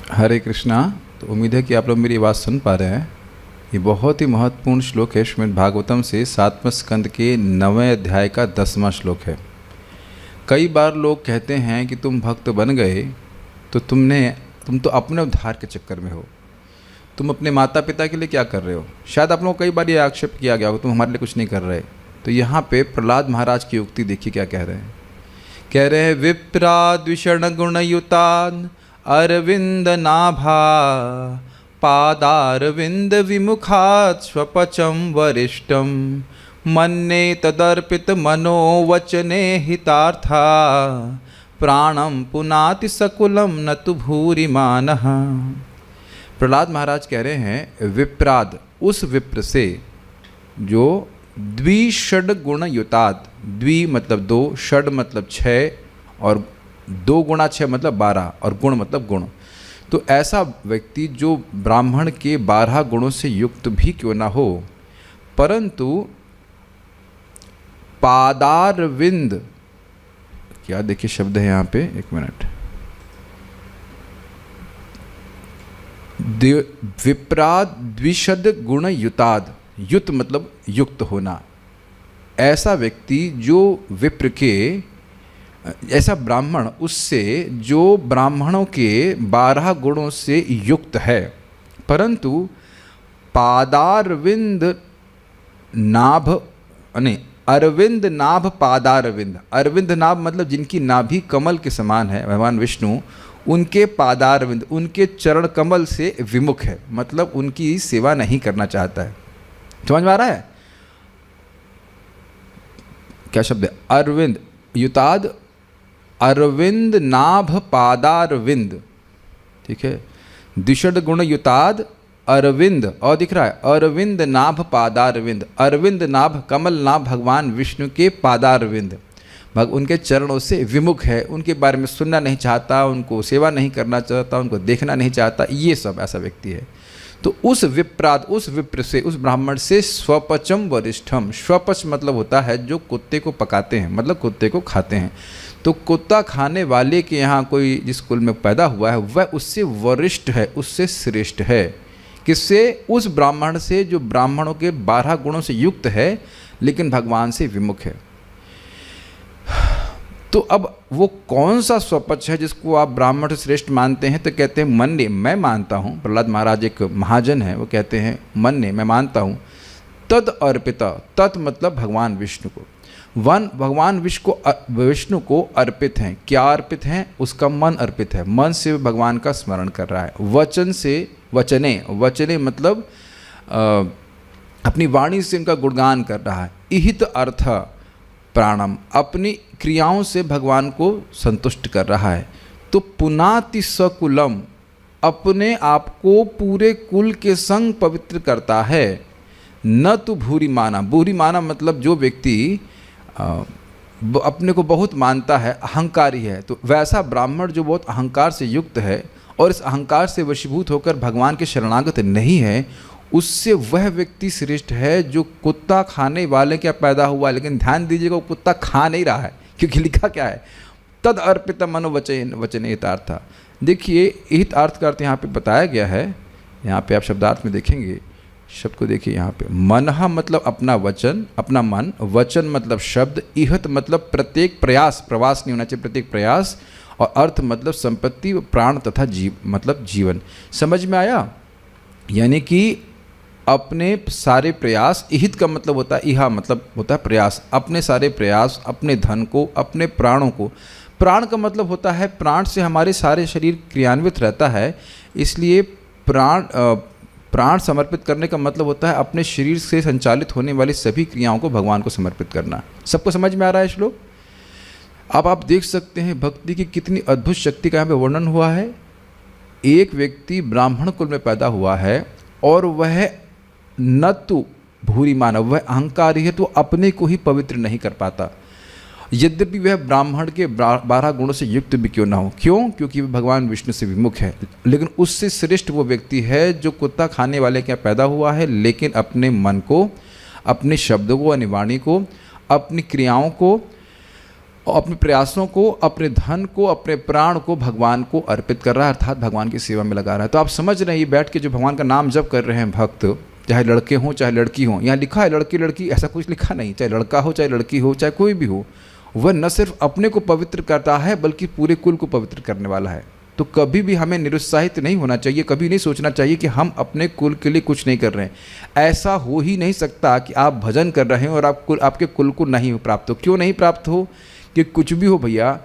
हरे कृष्णा। तो उम्मीद है कि आप लोग मेरी बात सुन पा रहे हैं। ये बहुत ही महत्वपूर्ण श्लोक है श्रीमद् भागवतम से 7वें स्कंद के 9वें अध्याय का 10वां श्लोक है। कई बार लोग कहते हैं कि तुम भक्त बन गए तो तुम तो अपने उद्धार के चक्कर में हो, तुम अपने माता पिता के लिए क्या कर रहे हो। शायद आप लोगों को कई बार ये आक्षेप किया गया हो तुम हमारे लिए कुछ नहीं कर रहे। तो यहाँ पे प्रहलाद महाराज की उक्ति देखिए क्या कह रहे हैं। कह रहे हैं विप्राद्विषण गुणयुतान अरविंद नाभा पादारविंद विमुखात् स्वपचम वरिष्ठम मन्ये तदर्पित मनोवचने हितार्था प्राणम पुनाति सकुलम न तु भूरिमानः। प्रहलाद महाराज कह रहे हैं विप्राद उस विप्र से जो द्विषड गुण युताद, द्वि मतलब दो, षड मतलब 6 और 2 गुणा 6 मतलब 12 और गुण मतलब गुण। तो ऐसा व्यक्ति जो ब्राह्मण के 12 गुणों से युक्त भी क्यों ना हो, परंतु पादारविंद, क्या देखिए शब्द है यहाँ पे, एक मिनट, विप्राद द्विषद गुण युताद, युत मतलब युक्त होना। ऐसा व्यक्ति जो विप्र के, ऐसा ब्राह्मण उससे जो ब्राह्मणों के 12 गुणों से युक्त है, परंतु पादारविंद नाभ अरविंद नाभ पादारविंद, अरविंद नाभ मतलब जिनकी नाभि कमल के समान है, भगवान विष्णु, उनके पादारविंद उनके चरण कमल से विमुख है, मतलब उनकी सेवा नहीं करना चाहता है। समझ में आ रहा है क्या शब्द है? अरविंद युताद, अरविंद नाभ पादारविंद, ठीक है। द्विषड गुण युताद अरविंद, और दिख रहा है अरविंद नाभ पादारविंद, अरविंद नाभ कमल नाभ भगवान विष्णु के पादारविंद, उनके चरणों से विमुख है, उनके बारे में सुनना नहीं चाहता, उनको सेवा नहीं करना चाहता, उनको देखना नहीं चाहता, ये सब ऐसा व्यक्ति है। तो उस विप्राद, उस विप्र से, उस ब्राह्मण से स्वपचम वरिष्ठम, स्वपच मतलब होता है जो कुत्ते को पकाते हैं, मतलब कुत्ते को खाते हैं। तो कुत्ता खाने वाले के यहाँ कोई जिस कुल में पैदा हुआ है वह उससे वरिष्ठ है, उससे श्रेष्ठ है। किससे? उस ब्राह्मण से जो ब्राह्मणों के 12 गुणों से युक्त है लेकिन भगवान से विमुख है। तो अब वो कौन सा स्वपच है जिसको आप ब्राह्मण श्रेष्ठ मानते हैं? तो कहते हैं मन्ने, मैं मानता हूँ। प्रहलाद महाराज एक महाजन है, वो कहते हैं मन्ने, मैं मानता हूँ। तद अर्पिता, तत् मतलब भगवान विष्णु को, भगवान विष्णु को अर्पित हैं। क्या अर्पित हैं? उसका मन अर्पित है, मन से भगवान का स्मरण कर रहा है। वचन से, वचने मतलब अपनी वाणी से उनका गुणगान कर रहा है। इहित अर्थ प्राणम, अपनी क्रियाओं से भगवान को संतुष्ट कर रहा है। तो पुनाति सकुलम, अपने आप को पूरे कुल के संग पवित्र करता है। न तो भूरी माना, भूरी माना मतलब जो व्यक्ति अपने को बहुत मानता है, अहंकारी है, तो वैसा ब्राह्मण जो बहुत अहंकार से युक्त है और इस अहंकार से वशीभूत होकर भगवान के शरणागत नहीं है, उससे वह व्यक्ति श्रेष्ठ है जो कुत्ता खाने वाले क्या पैदा हुआ। लेकिन ध्यान दीजिएगा वो कुत्ता खा नहीं रहा है, क्योंकि लिखा क्या है? तद अर्पित मनोवचन हितार्थ। देखिए हित अर्थ का अर्थ यहाँ पे बताया गया है। यहाँ पे आप शब्दार्थ में देखेंगे, शब्द को देखिए यहाँ पे, मनः मतलब अपना वचन, अपना मन, वचन मतलब शब्द, इहत मतलब प्रत्येक प्रयास, प्रवास नहीं होना चाहिए, प्रत्येक प्रयास, और अर्थ मतलब संपत्ति, प्राण तथा जीव मतलब जीवन। समझ में आया? यानी कि अपने सारे प्रयास, इहित का मतलब होता है, इहा मतलब होता है प्रयास, अपने सारे प्रयास, अपने धन को, अपने प्राणों को, प्राण का मतलब होता है प्राण से हमारे सारे शरीर क्रियान्वित रहता है, इसलिए प्राण समर्पित करने का मतलब होता है अपने शरीर से संचालित होने वाली सभी क्रियाओं को भगवान को समर्पित करना। सबको समझ में आ रहा है श्लोक? अब आप देख सकते हैं भक्ति की कितनी अद्भुत शक्ति का यहाँ पे वर्णन हुआ है। एक व्यक्ति ब्राह्मण कुल में पैदा हुआ है और वह न तो भूरी मानव, वह अहंकारी है, तो अपने को ही पवित्र नहीं कर पाता, यद्यपि वह ब्राह्मण के 12 गुणों से युक्त भी क्यों ना हो। क्यों? क्योंकि वह भगवान विष्णु से विमुख है। लेकिन उससे श्रेष्ठ वो व्यक्ति है जो कुत्ता खाने वाले के यहाँ पैदा हुआ है, लेकिन अपने मन को, अपने शब्दों को, अपनी वाणी को, अपनी क्रियाओं को और अपने प्रयासों को, अपने धन को, अपने प्राण को भगवान को अर्पित कर रहा है, अर्थात भगवान की सेवा में लगा रहा है। तो आप समझ रहे हैं, ये बैठ के जो भगवान का नाम जप कर रहे हैं भक्त, चाहे लड़के हों चाहे लड़की हों, यहाँ लिखा है लड़के लड़की, ऐसा कुछ लिखा नहीं, चाहे लड़का हो चाहे लड़की हो चाहे कोई भी हो, वह न सिर्फ अपने को पवित्र करता है बल्कि पूरे कुल को पवित्र करने वाला है। तो कभी भी हमें निरुत्साहित नहीं होना चाहिए, कभी नहीं सोचना चाहिए कि हम अपने कुल के लिए कुछ नहीं कर रहे हैं। ऐसा हो ही नहीं सकता कि आप भजन कर रहे हैं और आपके कुल को नहीं प्राप्त हो। क्यों नहीं प्राप्त हो? कि कुछ भी हो भैया,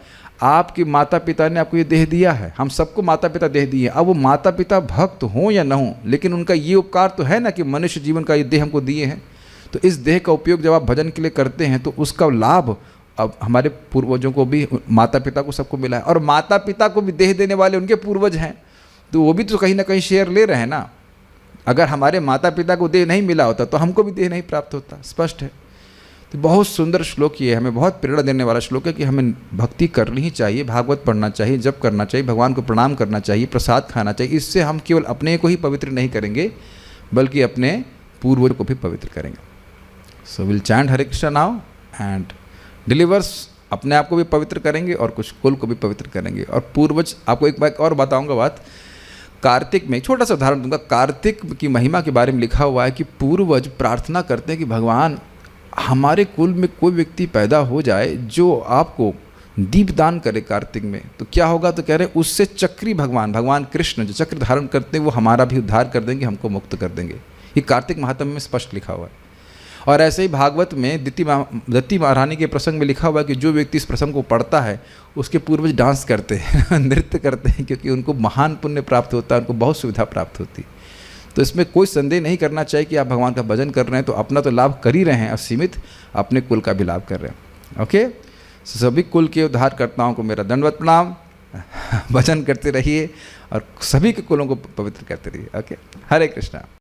आपके माता पिता ने आपको ये देह दिया है, हम सबको माता पिता देह दिए। अब वो माता पिता भक्त हों या ना हों, लेकिन उनका ये उपकार तो है ना कि मनुष्य जीवन का ये देह हमको दिए हैं। तो इस देह का उपयोग जब आप भजन के लिए करते हैं तो उसका लाभ अब हमारे पूर्वजों को भी, माता पिता को, सबको मिला है। और माता पिता को भी देह देने वाले उनके पूर्वज हैं, तो वो भी तो कहीं ना कहीं शेयर ले रहे हैं ना। अगर हमारे माता पिता को देह नहीं मिला होता तो हमको भी देह नहीं प्राप्त होता, स्पष्ट है। तो बहुत सुंदर श्लोक ये है, हमें बहुत प्रेरणा देने वाला श्लोक है कि हमें भक्ति करनी ही चाहिए, भागवत पढ़ना चाहिए, जप करना चाहिए, भगवान को प्रणाम करना चाहिए, प्रसाद खाना चाहिए। इससे हम केवल अपने को ही पवित्र नहीं करेंगे बल्कि अपने पूर्वज को भी पवित्र करेंगे। So will chant Hare Krishna now and delivers, अपने आप को भी पवित्र करेंगे और कुछ कुल को भी पवित्र करेंगे। और पूर्वज, आपको एक बात और बताऊंगा बात, कार्तिक में छोटा सा उदाहरण दूंगा। कार्तिक की महिमा के बारे में लिखा हुआ है कि पूर्वज प्रार्थना करते हैं कि भगवान हमारे कुल में कोई व्यक्ति पैदा हो जाए जो आपको दीप दान करे कार्तिक में, तो क्या होगा? तो कह रहे हैं उससे चक्री भगवान कृष्ण जो चक्र धारण करते हैं वो हमारा भी उद्धार कर देंगे, हमको मुक्त कर देंगे। ये कार्तिक महात्म्य में स्पष्ट लिखा हुआ है। और ऐसे ही भागवत में दत्ती महारानी के प्रसंग में लिखा हुआ है कि जो व्यक्ति इस प्रसंग को पढ़ता है उसके पूर्वज डांस करते हैं नृत्य करते हैं, क्योंकि उनको महान पुण्य प्राप्त होता है, उनको बहुत सुविधा प्राप्त होती है। तो इसमें कोई संदेह नहीं करना चाहिए कि आप भगवान का भजन कर रहे हैं तो अपना तो लाभ कर ही रहे हैं, असीमित अपने कुल का भी लाभ कर रहे हैं। ओके, सभी कुल के उद्धारकर्ताओं को मेरा दंडवत प्रणाम। भजन करते रहिए और सभी के कुलों को पवित्र करते रहिए। ओके, हरे कृष्णा।